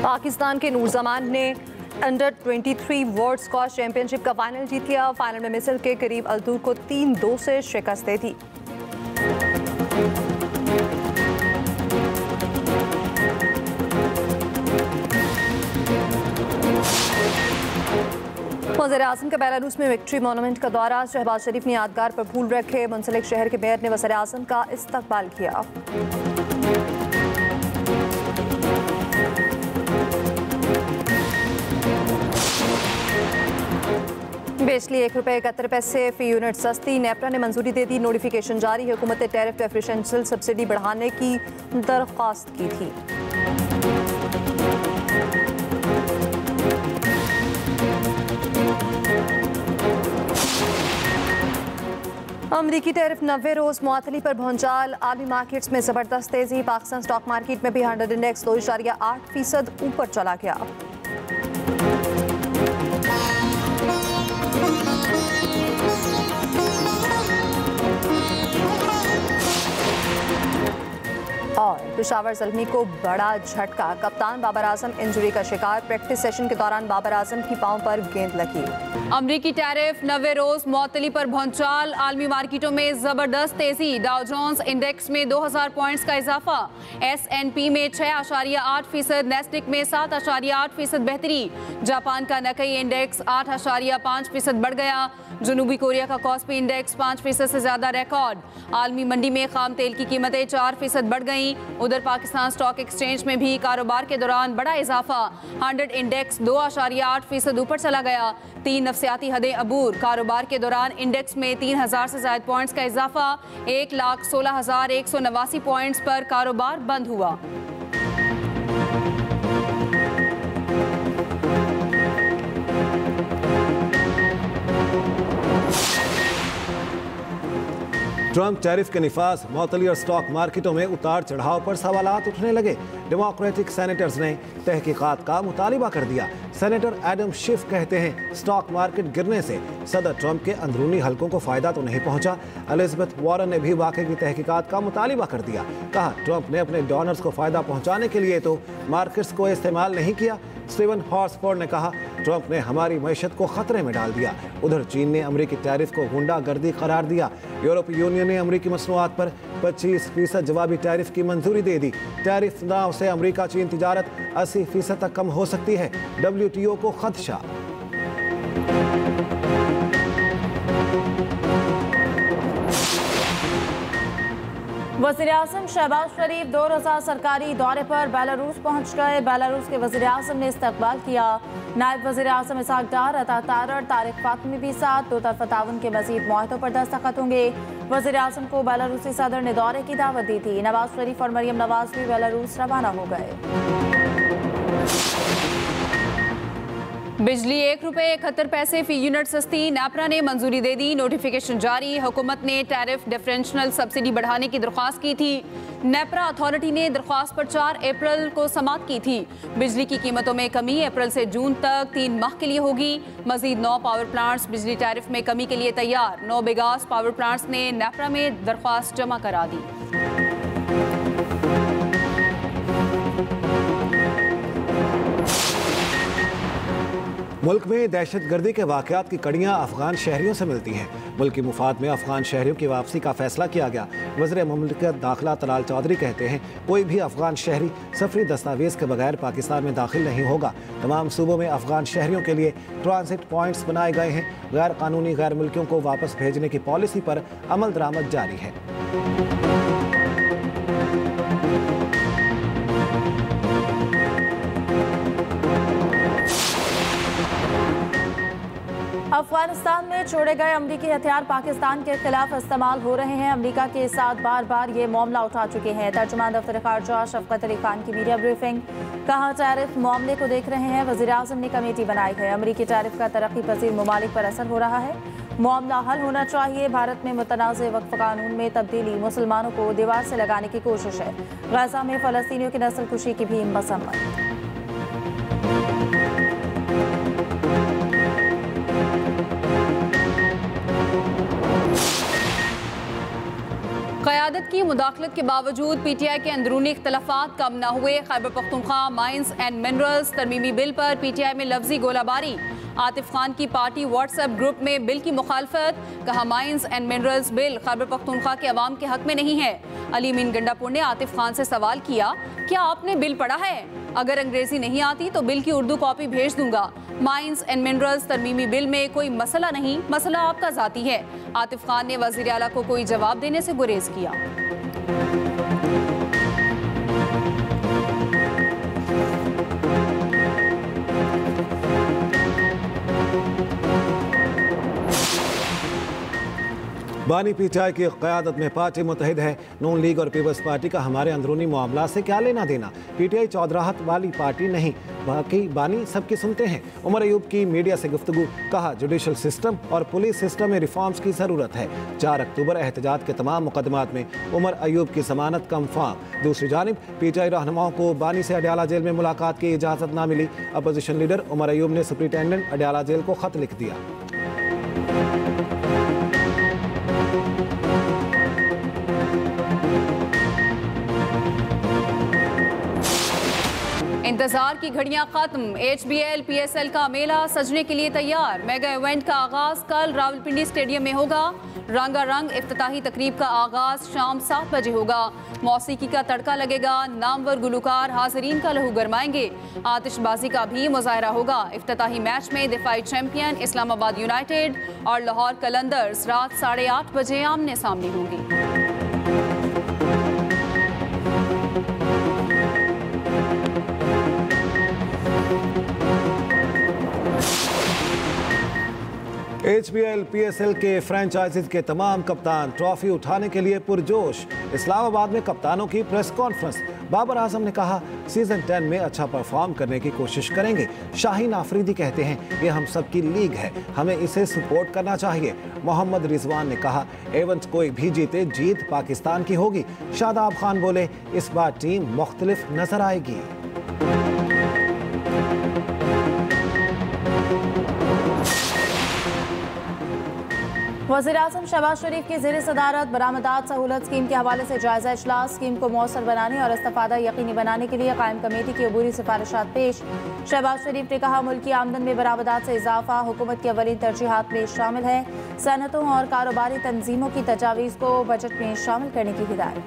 पाकिस्तान के नूरजमान ने under 23 world squash championship का फाइनल जीत लिया। फाइनल में मिस्र के करीब अल्तूर को 3-2 से शिकस्त दी थी। वज़ीर-ए-आज़म का बेलारूस में विक्ट्री मोनूमेंट का दौरा। शहबाज शरीफ ने यादगार पर फूल रखे। मुंसलिक शहर के मेयर ने वज़ीर-ए-आज़म का इस्तकबाल किया। बिजली ₹1.71 फी यूनिट सस्ती। नेपरा ने मंजूरी दे दी। नोटिफिकेशन जारी। हुकूमत ने टैरिफ डिफरेंशियल सब्सिडी बढ़ाने की दरख्वास्त की थी। अमरीकी टैरिफ 90 रोज मुअत्तली पर भौंचाल। आलमी मार्केट्स में जबरदस्त तेजी। पाकिस्तान स्टॉक मार्केट में भी 100 इंडेक्स 2.8% ऊपर चला गया। और पेशावर ज़ल्मी को बड़ा झटका। कप्तान बाबर आजम इंजरी का शिकार। प्रैक्टिस सेशन के दौरान बाबर आजम की पांव पर गेंद लगी। अमरीकी टैरिफ 90 रोज मुअत्तली पर भौंचाल। आलमी मार्केटों में जबरदस्त तेजी। डाउ जोन्स इंडेक्स में 2000 पॉइंट्स का इजाफा। S&P में 6.8%, नेस्डेक में 7.8% बेहतरी। जापान का नकई इंडेक्स 8.5% बढ़ गया। जनूबी कोरिया का कॉस्पी इंडेक्स 5% से ज्यादा रिकॉर्ड। आलमी मंडी में खाम तेल की कीमतें 4% बढ़ गई। उधर पाकिस्तान स्टॉक एक्सचेंज में भी कारोबार के दौरान बड़ा इजाफा। 100 इंडेक्स 2.8% ऊपर चला गया। 3 नफसियाती हदें अबूर। कारोबार के दौरान इंडेक्स में 3000 से ज्यादा पॉइंट्स का इजाफा। 1,16,189 पॉइंट्स पर कारोबार बंद हुआ। ट्रंप टैरिफ के निफाज, मुअत्तली और स्टॉक मार्केटों में उतार चढ़ाव पर सवालात उठने लगे। डेमोक्रेटिक सेनेटर्स ने तहकीकात का मुतालिबा कर दिया। सेनेटर एडम शिफ कहते हैं स्टॉक मार्केट गिरने से सदर ट्रंप के अंदरूनी हलकों को फायदा तो नहीं पहुंचा। एलिजाबेथ वारन ने भी वाक़े की तहकीकात का मुतालिबा कर दिया। कहा ट्रंप ने अपने डोनर्स को फायदा पहुंचाने के लिए तो मार्केट्स को इस्तेमाल नहीं किया। स्टीवन हॉर्सफोर्ड ने कहा ट्रंप ने हमारी मईशत को खतरे में डाल दिया। उधर चीन ने अमरीकी टैरिफ को गुंडागर्दी करार दिया। यूरोपीय यूनियन ने अमरीकी मसनूआत पर 25% जवाबी टैरिफ की मंजूरी दे दी। टैरिफ तनाव से अमरीका चीन तिजारत 80% तक कम हो सकती है। WTO को खदशा। वज़ीर-ए-आज़म शहबाज शरीफ 2 रोज़ा सरकारी दौरे पर बेलारूस पहुंच गए। बेलारूस के वज़ीर-ए-आज़म ने इस्तकबाल किया। नायब वज़ीर-ए-आज़म इसहाक डार, अता तारड़, तारिक फातमी भी साथ। दो तरफ़ा ताउन के मज़ीद मुआहदों पर दस्तखत होंगे। वज़ीर-ए-आज़म को बेलारूसी सदर ने दौरे की दावत दी थी। नवाज शरीफ और मरियम नवाज भी बेलारूस रवाना हो गए। बिजली ₹1.71 फी यूनिट सस्ती। नेपरा ने मंजूरी दे दी। नोटिफिकेशन जारी। हुकूमत ने टैरिफ डिफरेंशियल सब्सिडी बढ़ाने की दरख्वास्त की थी। नेपरा अथॉरिटी ने दरख्वास्त पर 4 अप्रैल को समाअत की थी। बिजली की कीमतों में कमी अप्रैल से जून तक 3 माह के लिए होगी। मजीद 9 पावर प्लांट्स बिजली टैरिफ में कमी के लिए तैयार। 9 बिगास पावर प्लांट्स ने नेपरा में दरख्वास्त जमा करा दी। मुल्क में दहशतगर्दी के वाक़यात की कड़ियाँ अफगान शहरियों से मिलती हैं। मुल्क की मुफाद में अफगान शहरियों की वापसी का फैसला किया गया। वज़ीर मुमलिकत दाखिला तलाल चौधरी कहते हैं कोई भी अफगान शहरी सफरी दस्तावेज़ के बगैर पाकिस्तान में दाखिल नहीं होगा। तमाम सूबों में अफगान शहरियों के लिए ट्रांजिट पॉइंट्स बनाए गए हैं। गैर कानूनी गैर मुल्कियों को वापस भेजने की पॉलिसी पर अमल दरामद जारी है। अफगानिस्तान में छोड़े गए अमरीकी हथियार पाकिस्तान के खिलाफ इस्तेमाल हो रहे हैं। अमरीका के साथ बार बार ये मामला उठा चुके हैं। तर्जुमान दफ्तर खारजा शफकत अली खान की मीडिया ब्रीफिंग। कहा टैरिफ मामले को देख रहे हैं। वज़ीर-ए-आज़म ने कमेटी बनाई है। अमरीकी टैरिफ का तरक्की पसीर ममालिक पर असर हो रहा है। मामला हल होना चाहिए। भारत में मुतनाज़ वक्फ कानून में तब्दीली मुसलमानों को दीवार से लगाने की कोशिश है। गजा में फ़लस्तीनियों की नस्ल कुशी की भी मसम्मत। क़यादत की मुदाखलत के बावजूद PTI के अंदरूनी इख्तलाफात कम न हुए। Khyber Pakhtunkhwa mines and minerals तरमीमी बिल पर PTI में लफ्जी गोलाबारी। आतिफ खान की पार्टी व्हाट्सएप ग्रुप में बिल की मुखालफत। कहा mines and minerals bill Khyber Pakhtunkhwa के अवाम के हक में नहीं है। अली मीन गंडापुर ने आतिफ खान से सवाल किया, क्या आपने बिल पढ़ा है? अगर अंग्रेजी नहीं आती तो बिल की उर्दू कॉपी भेज दूंगा। माइंस एंड मिनरल्स तरमीमी बिल में कोई मसला नहीं, मसला आपका जाती है। आतिफ खान ने वज़ीर आला को कोई जवाब देने से गुरेज किया। बानी PTI की क़यादत में पार्टी मुतहिद है। नून लीग और पीपल्स पार्टी का हमारे अंदरूनी मामला से क्या लेना देना। PTI चौधराहत वाली पार्टी नहीं, बाकी बानी सबकी सुनते हैं। उमर अयूब की मीडिया से गुफ्तगू। कहा जुडिशल सिस्टम और पुलिस सिस्टम में रिफॉर्म्स की ज़रूरत है। 4 अक्टूबर एहतजाज के तमाम मुकदमात में उमर अयूब की ज़मानत कंफर्म। दूसरी जानिब PTI रहनुमाओं को बानी से अडयाला जेल में मुलाकात की इजाज़त ना मिली। अपोजिशन लीडर उमर अयूब ने सुप्रिटेंडेंट अडयाला जेल को ख़त लिख दिया। इंतजार की घड़ियां खत्म। HBL PSL का मेला सजने के लिए तैयार। मेगा इवेंट का आगाज कल रावलपिंडी स्टेडियम में होगा। रंगारंग इफ्तिताही तकरीब का आगाज शाम 7 बजे होगा। मौसीकी का तड़का लगेगा। नामवर गुलकार हाजरीन का लहू गरमाएंगे। आतिशबाजी का भी मुजाहरा होगा। इफ्तिताही मैच में दिफाई चैंपियन इस्लामाबाद यूनाइटेड और लाहौर कलंदर्स रात 8:30 बजे आमने सामने होंगी। HBL PSL के फ्रेंचाइजीज के तमाम कप्तान ट्रॉफी उठाने के लिए पुरजोश। इस्लामाबाद में कप्तानों की प्रेस कॉन्फ्रेंस। बाबर आजम ने कहा सीजन 10 में अच्छा परफॉर्म करने की कोशिश करेंगे। शाहीन आफरीदी कहते हैं ये हम सबकी लीग है, हमें इसे सपोर्ट करना चाहिए। मोहम्मद रिजवान ने कहा एवंस कोई भी जीते जीत पाकिस्तान की होगी। शादाब खान बोले इस बार टीम मुख्तलिफ नजर आएगी। वज़ीर-ए-आज़म शहबाज शरीफ की ज़ेर सदारत बरामदात सहूलत स्कीम के हवाले से जायजा इजलास। स्कीम को मौसर बनाने और इस्तिफादा यकीनी बनाने के लिए कायम कमेटी की अबूरी सिफारिशात पेश। शहबाज शरीफ ने कहा मुल्की आमदन में बरामदात से इजाफा हुकूमत की अवलीन तरजीहात में शामिल है। सनतों और कारोबारी तंजीमों की तजावीज़ को बजट में शामिल करने की हिदायत।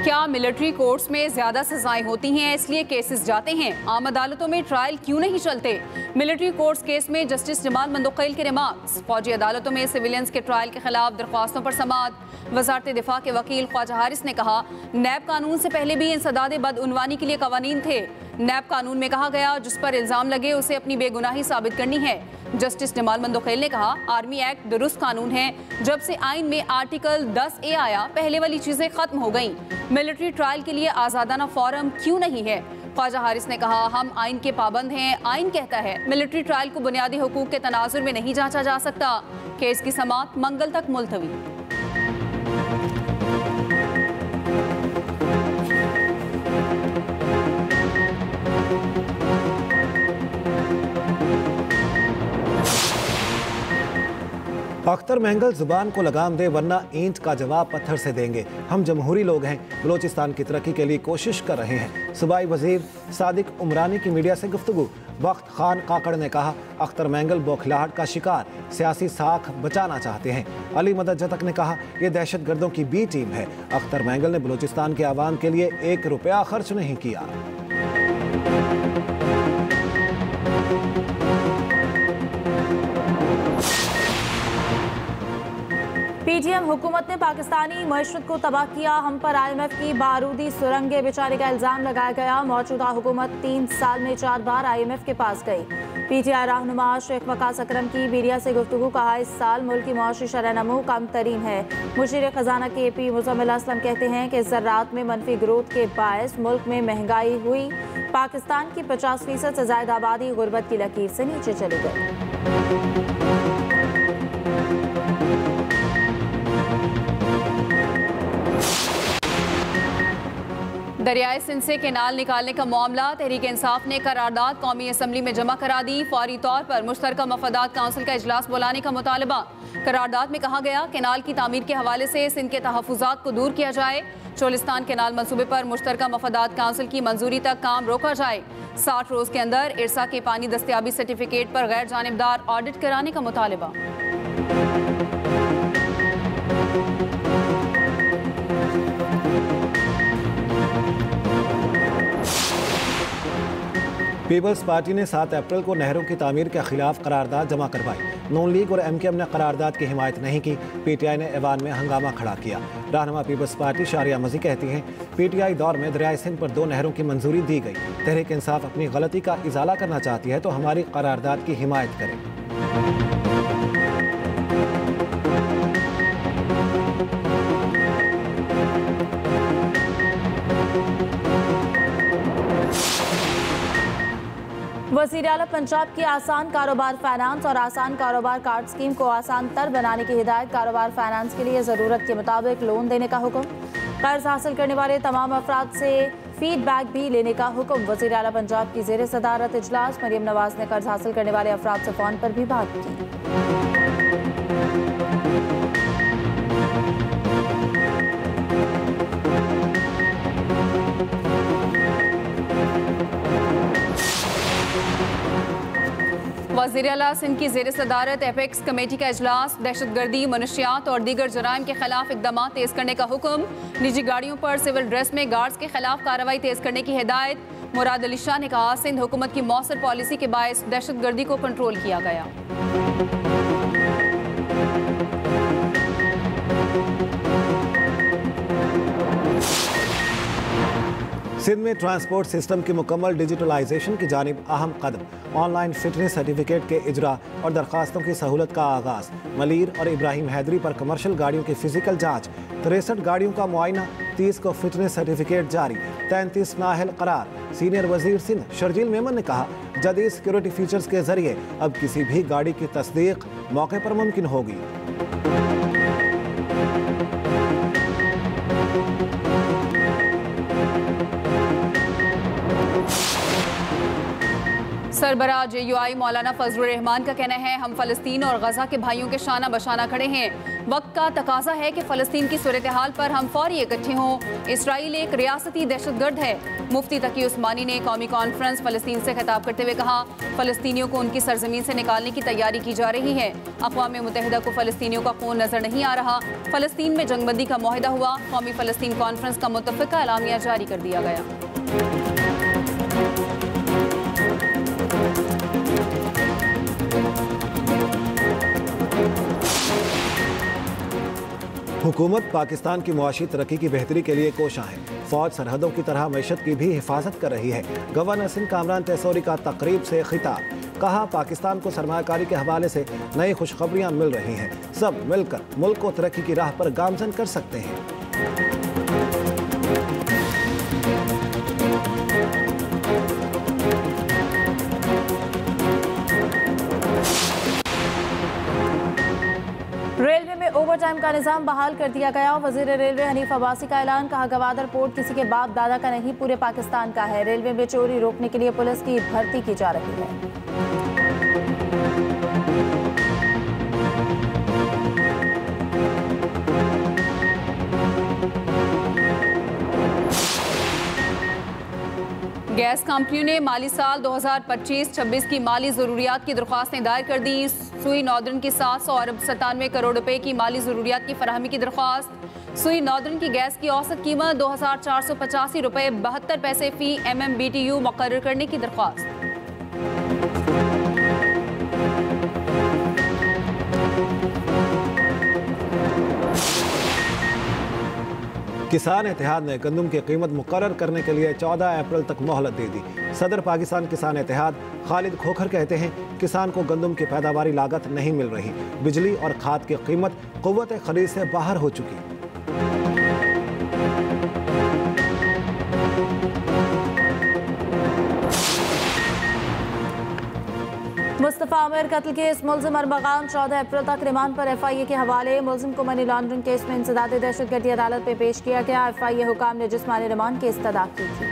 क्या मिलिट्री कोर्ट्स में ज्यादा सजाएं होती हैं इसलिए केसेस जाते हैं? आम अदालतों में ट्रायल क्यों नहीं चलते? मिलिट्री कोर्ट्स केस में जस्टिस जमाल मंदोकैल के रिमार्क्स। फौजी अदालतों में सिविलियंस के ट्रायल के खिलाफ दरख्वास्तों पर समाअत। वजारत दिफा के वकील ख्वाजा हारिस ने कहा नैब कानून से पहले भी इंसदाद बदउनवानी के लिए कवानीन थे। नैब कानून में कहा गया जिस पर इल्जाम लगे उसे अपनी बेगुनाही साबित करनी है। जस्टिस जमाल मंदोकैल ने कहा आर्मी एक्ट दुरुस्त कानून है। जब से आइन में आर्टिकल 10A आया पहले वाली चीजें खत्म हो गईं। मिलिट्री ट्रायल के लिए आजादाना फोरम क्यों नहीं है? ख्वाजा हारिस ने कहा हम आइन के पाबंद हैं। आइन कहता है मिलिट्री ट्रायल को बुनियादी हुकूक के तनाजुर में नहीं जांचा जा सकता। केस की समाअत मंगल तक मुलतवी। अख्तर महंगल जुबान को लगाम दे वरना ईंट का जवाब पत्थर से देंगे। हम जमहूरी लोग हैं, बलोचिस्तान की तरक्की के लिए कोशिश कर रहे हैं। सूबाई वजीर सादिक उमरानी की मीडिया से गुफ्तगू। बख्त खान काकड़ ने कहा अख्तर महंगल बौखलाहट का शिकार, सियासी साख बचाना चाहते हैं। अली मदद जतक ने कहा यह दहशत गर्दों की बी टीम है। अख्तर महंगल ने बलोचिस्तान के आवाम के लिए 1 रुपया खर्च नहीं किया। PTM हुकूमत ने पाकिस्तानी मईशत को तबाह किया। हम पर IMF की बारूदी सुरंगे बिचारे का इल्जाम लगाया गया। मौजूदा हुकूमत 3 साल में 4 बार IMF के पास गई। PTI रहनुमा शेख वकास अकरम की मीडिया से गुफ्तगू। कहा इस साल मुल्क की मौशी शरह नमू कम तरीन है। मुशीर खजाना KP मुजम्मिल असलम कहते हैं कि ज़राअत में मनफी ग्रोथ के बायस मुल्क में महंगाई हुई। पाकिस्तान की 50% से ज्यादा आबादी गुर्बत की लकीर से नीचे चली गई। दरियाए सिंध से केनाल निकालने का मामला, तहरीक इंसाफ ने करारदाद कौमी असम्बली में जमा करा दी। फौरी तौर पर मुश्तरका मफादात काउंसिल का इजलास बुलाने का मुतालबा। करारदाद में कहा गया केनाल की तामीर के हवाले से सिंध के तहफ़्फ़ुज़ात को दूर किया जाए। चोलिस्तान केनाल मंसूबे पर मुश्तरका मफादात काउंसिल की मंजूरी तक काम रोका जाए। 60 रोज़ के अंदर इरसा के पानी दस्तियाबी सर्टिफिकेट पर गैर जानिबदार ऑडिट कराने का मुतालबा। पीपल्स पार्टी ने 7 अप्रैल को नहरों की तामीर के खिलाफ करारदाद जमा करवाई। नून लीग और MKM ने करारदाद की हिमायत नहीं की। PTI ने ऐवान में हंगामा खड़ा किया। रहनुमा पीपल्स पार्टी शारिया मजी कहती हैं PTI दौर में दरियाए सिंध पर 2 नहरों की मंजूरी दी गई। तहरीक इंसाफ अपनी गलती का इजाला करना चाहती है तो हमारी करारदाद की हिमायत करे। वज़ीर आला पंजाब की आसान कारोबार फाइनेंस और आसान कारोबार कार्ड स्कीम को आसान तर बनाने की हिदायत। कारोबार फाइनेंस के लिए ज़रूरत के मुताबिक लोन देने का हुक्म। कर्ज हासिल करने वाले तमाम अफराद से फीडबैक भी लेने का हुक्म। वज़ीर आला पंजाब की ज़ेर सदारत इजलास। मरियम नवाज ने कर्ज हासिल करने वाले अफराद से फ़ोन पर भी बात की। वज़ीर आला सिंध की ज़ेर सदारत एपेक्स कमेटी का इजलास। दहशतगर्दी, मनशियात और दीगर जराइम के खिलाफ इक़दाम तेज़ करने का हुक्म। निजी गाड़ियों पर सिविल ड्रेस में गार्ड्स के खिलाफ कार्रवाई तेज़ करने की हिदायत। मुराद अली शाह ने कहा सिंध हुकूमत की मौसर पॉलिसी के बायस दहशतगर्दी को कंट्रोल किया गया। सिंध में ट्रांसपोर्ट सिस्टम की मुकम्मल डिजिटलाइजेशन की जानिब अहम कदम। ऑनलाइन फिटनेस सर्टिफिकेट के इजरा और दरखास्तों की सहूलत का आगाज़। मलीर और इब्राहिम हैदरी पर कमर्शल गाड़ियों की फिजिकल जांच। 63 गाड़ियों का मुआयना, 30 को फिटनेस सर्टिफिकेट जारी, 33 नाअहल करार। सीनियर वजीर सिंध शर्जील मेमन ने कहा जदीद सिक्योरिटी फीचर्स के जरिए अब किसी भी गाड़ी की तस्दीक मौके पर मुमकिन होगी। सरबरा JUI मौलाना फजलुर रहमान का कहना है हम फ़लस्तीन और गजा के भाइयों के शाना बशाना खड़े हैं। वक्त का तकाजा है कि फ़लस्तीन की सूरत हाल पर हम फौरी इकट्ठे हों। इसराइल एक रियासती दहशतगर्द है। मुफ्ती तकी उस्मानी ने कौमी कॉन्फ्रेंस फ़लस्तीन से खिताब करते हुए कहा फ़लस्तीनियों को उनकी सरजमीन से निकालने की तैयारी की जा रही है। अक़वाम मुत्तहिदा को फ़लस्तीनियों का खून नजर नहीं आ रहा। फ़लस्तीन में जंगबंदी का मुआहिदा हुआ। कौमी फ़लस्तीन कॉन्फ्रेंस का मुत्तफ़िका एलामिया जारी कर दिया गया। हुकूमत पाकिस्तान की मुआशी तरक्की की बेहतरी के लिए कोशां है। फौज सरहदों की तरह मैशत की भी हिफाजत कर रही है। गवर्नर सिंध कामरान तैसोरी का तकरीब से खिताब। कहा पाकिस्तान को सरमायाकारी के हवाले से नई खुशखबरियां मिल रही हैं। सब मिलकर मुल्क को तरक्की की राह पर गामजन कर सकते हैं। रेलवे में ओवरटाइम का निजाम बहाल कर दिया गया। वजीर रेलवे हनीफ अब्बासी का ऐलान। कहा गवादर पोर्ट किसी के बाप दादा का नहीं, पूरे पाकिस्तान का है। रेलवे में चोरी रोकने के लिए पुलिस की भर्ती की जा रही है। गैस कंपनियों ने माली साल 2025-26 की माली ज़रूरियात की दरख्वास्तें दायर कर दी। सुई नॉर्दर्न की 700 अरब 97 करोड़ रुपए की माली ज़रूरियात की फराहमी की दरख्वास्त। सुई नॉर्दर्न की गैस की औसत कीमत 2485 रुपए 72 पैसे फी MMBTU मुकर्रर करने की दरख्वास्त। किसान इत्तेहाद ने गंदम की कीमत मुकर्रर करने के लिए 14 अप्रैल तक मोहलत दे दी। सदर पाकिस्तान किसान इत्तेहाद खालिद खोखर कहते हैं किसान को गंदम की पैदावारी लागत नहीं मिल रही। बिजली और खाद की कीमत कुव्वत खरीद से बाहर हो चुकी। मुस्तफा आमिर कत्ल केस मुलजिम अरबगान 14 अप्रैल तक रिमांड पर FIA के हवाले। मुलजिम को मनी लॉन्ड्रिंग केस में इंसदाद दहशतगर्दी अदालत में पेश किया गया। FIA हुकाम ने जिस्मानी रिमांड की इस्तदा की थी।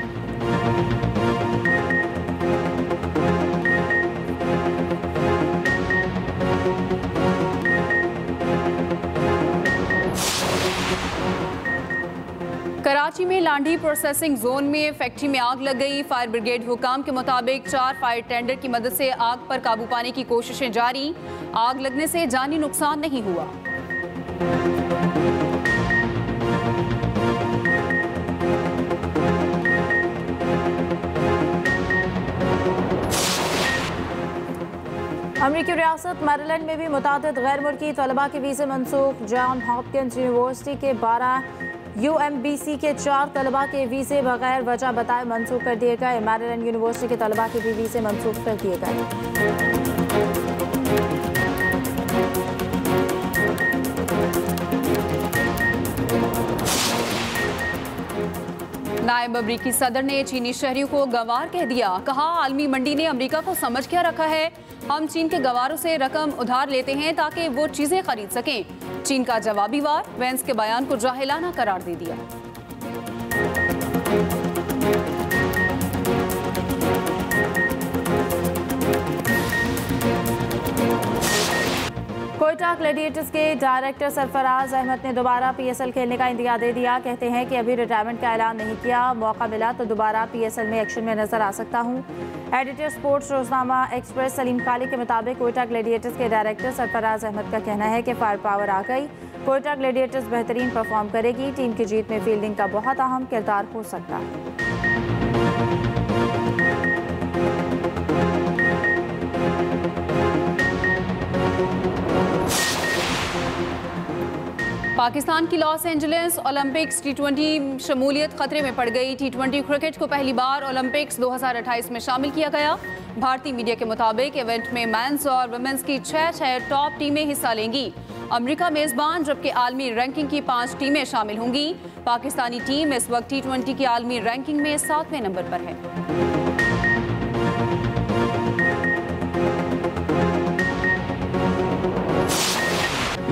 कराची में लांडी प्रोसेसिंग जोन में फैक्ट्री में आग लग गई। फायर ब्रिगेड हुकाम के मुताबिक 4 फायर टेंडर की मदद से आग पर काबू पाने की कोशिशें जारी। आग लगने से जानी नुकसान नहीं हुआ। अमरीकी रियासत मैरीलैंड में भी मुतादिद गैर मुल्की तलबा के वीज़े मनसूख। जॉन हॉपकिंस यूनिवर्सिटी के 12, UMBC के 4 तलबा के वीज़े बगैर वजह बताए मनसूख कर दिए गए। मैरीलैंड यूनिवर्सिटी के तलबा के भी वीज़े मनसूख कर दिए गए। नायब अमरीकी सदर ने चीनी शहरियों को गंवार कह दिया। कहा, आलमी मंडी ने अमरीका को समझ क्या रखा है। हम चीन के गंवारों से रकम उधार लेते हैं ताकि वो चीजें खरीद सकें। चीन का जवाबी वार, वेंस के बयान को जाहिलाना करार दे दिया। कोयटा ग्लैडिएटर्स के डायरेक्टर सरफराज अहमद ने दोबारा PSL खेलने का इंदिया दे दिया। कहते हैं कि अभी रिटायरमेंट का ऐलान नहीं किया, मौका मिला तो दोबारा PSL में एक्शन में नजर आ सकता हूं। एडिटर स्पोर्ट्स रोजनामा एक्सप्रेस सलीम काली के मुताबिक कोयटा ग्लैडिएटर्स के डायरेक्टर सरफराज अहमद का कहना है कि फायर पावर आ गई। कोयटा ग्लैडिएटर्स बेहतरीन परफॉर्म करेगी। टीम की जीत में फील्डिंग का बहुत अहम किरदार हो सकता है। पाकिस्तान की लॉस एंजलिस ओलंपिक्स T20 शमूलियत खतरे में पड़ गई। T20 क्रिकेट को पहली बार ओलंपिक्स 2028 में शामिल किया गया। भारतीय मीडिया के मुताबिक इवेंट में मेंस और वुमेन्स की 6 टॉप टीमें हिस्सा लेंगी। अमेरिका मेजबान, जबकि आलमी रैंकिंग की 5 टीमें शामिल होंगी। पाकिस्तानी टीम इस वक्त T20 की आलमी रैंकिंग में 7वें नंबर पर है।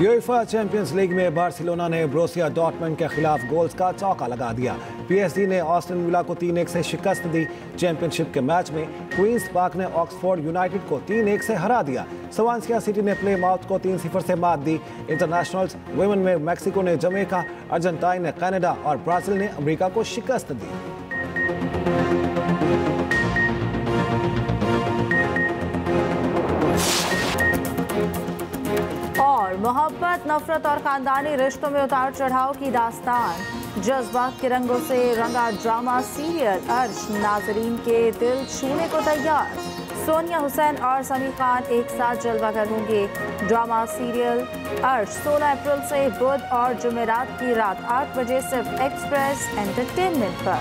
यूएफा चैंपियंस लीग में बार्सिलोना ने ब्रोसिया डॉर्टमंड के खिलाफ गोल्स का चौका लगा दिया। PSG ने ऑस्टन विला को 3-1 से शिकस्त दी। चैंपियनशिप के मैच में क्वींस पार्क ने ऑक्सफोर्ड यूनाइटेड को 3-1 से हरा दिया। स्वानसिया सिटी ने प्लेमाउथ को 3-0 से मात दी। इंटरनेशनल्स वुमेन में मैक्सिको ने जमैका, अर्जेंटाइन ने कनाडा और ब्राजील ने अमेरिका को शिकस्त दी। और मोहब्बत, नफरत और खानदानी रिश्तों में उतार चढ़ाव की दास्तान। जज्बात के रंगों से रंगा ड्रामा सीरियल अर्श नाजरीन के दिल छूने को तैयार। सोनिया हुसैन और समी खान एक साथ जलवागर होंगे। ड्रामा सीरियल अर्श 16 अप्रैल से बुध और जुमेरात की रात 8 बजे सिर्फ एक्सप्रेस एंटरटेनमेंट पर।